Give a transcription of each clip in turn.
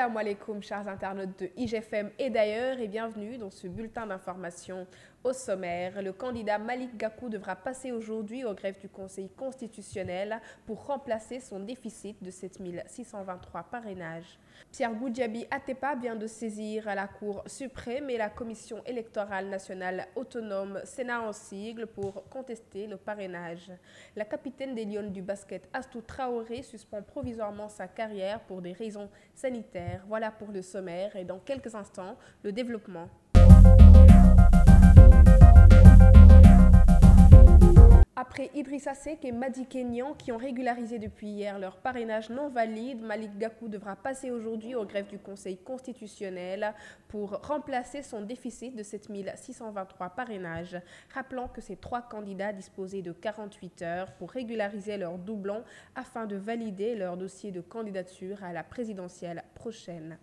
Assalamu alaikum chers internautes de IGFM et d'ailleurs et bienvenue dans ce bulletin d'information. Au sommaire, le candidat Malick Gakou devra passer aujourd'hui au greffe du Conseil constitutionnel pour remplacer son déficit de 7623 parrainages. Pierre Goudiaby Atepa vient de saisir la Cour suprême et la Commission électorale nationale autonome Sénat en sigle pour contester le parrainage. La capitaine des Lions du basket Astou Traoré suspend provisoirement sa carrière pour des raisons sanitaires. Voilà pour le sommaire et dans quelques instants, le développement. Après Idrissa Seck et Madi Kenyan qui ont régularisé depuis hier leur parrainage non valide, Malick Gakou devra passer aujourd'hui au greffe du Conseil constitutionnel pour remplacer son déficit de 7623 parrainages. Rappelons que ces trois candidats disposaient de 48 heures pour régulariser leurs doublons afin de valider leur dossier de candidature à la présidentielle prochaine.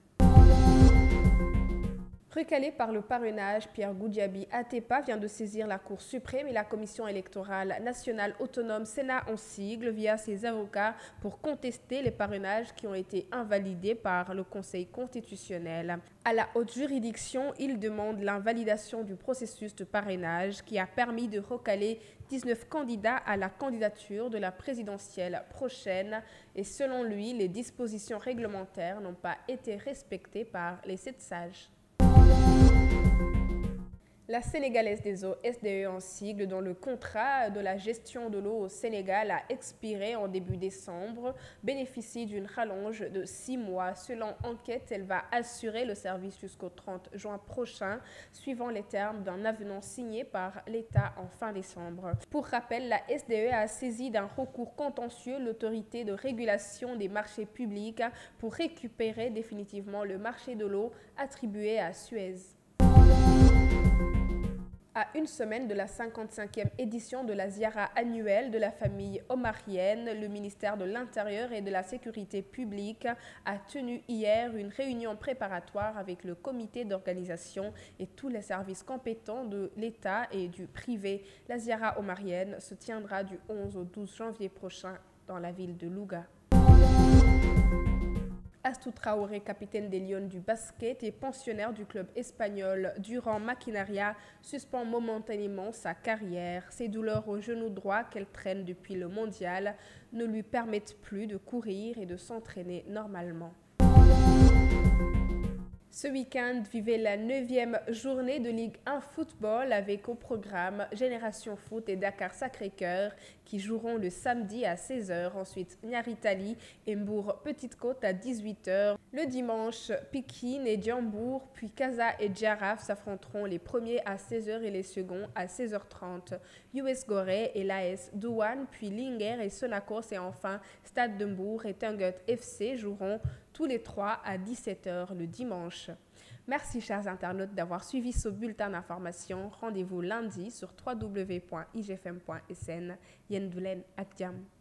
Recalé par le parrainage, Pierre Goudiaby Atepa vient de saisir la Cour suprême et la Commission électorale nationale autonome Sénat en sigle via ses avocats pour contester les parrainages qui ont été invalidés par le Conseil constitutionnel. À la haute juridiction, il demande l'invalidation du processus de parrainage qui a permis de recaler 19 candidats à la candidature de la présidentielle prochaine et selon lui, les dispositions réglementaires n'ont pas été respectées par les 7 sages. La Sénégalaise des eaux, SDE en sigle, dont le contrat de la gestion de l'eau au Sénégal a expiré en début décembre, bénéficie d'une rallonge de 6 mois. Selon enquête, elle va assurer le service jusqu'au 30 juin prochain, suivant les termes d'un avenant signé par l'État en fin décembre. Pour rappel, la SDE a saisi d'un recours contentieux l'autorité de régulation des marchés publics pour récupérer définitivement le marché de l'eau attribué à Suez. À une semaine de la 55e édition de la Ziara annuelle de la famille omarienne, le ministère de l'Intérieur et de la Sécurité publique a tenu hier une réunion préparatoire avec le comité d'organisation et tous les services compétents de l'État et du privé. La Ziara omarienne se tiendra du 11 au 12 janvier prochain dans la ville de Louga. Astou Traoré, capitaine des Lions du basket et pensionnaire du club espagnol Durand Maquinaria, suspend momentanément sa carrière. Ses douleurs au genou droit qu'elle traîne depuis le mondial ne lui permettent plus de courir et de s'entraîner normalement. Ce week-end vivait la 9e journée de Ligue 1 Football avec au programme Génération Foot et Dakar Sacré-Cœur qui joueront le samedi à 16 h. Ensuite, Niary Tally et Mbour Petite Côte à 18 h. Le dimanche, Pikine et Diambour, puis Casa et Djaraf s'affronteront les premiers à 16 h et les seconds à 16 h 30. US Gorée et l'AS Douane, puis Linguère et Sonacos et enfin Stade de Mbour et Teungueth FC joueront tous les trois à 17 h le dimanche. Merci chers internautes d'avoir suivi ce bulletin d'information. Rendez-vous lundi sur www.igfm.sn. Yen Doulen ak jàmm.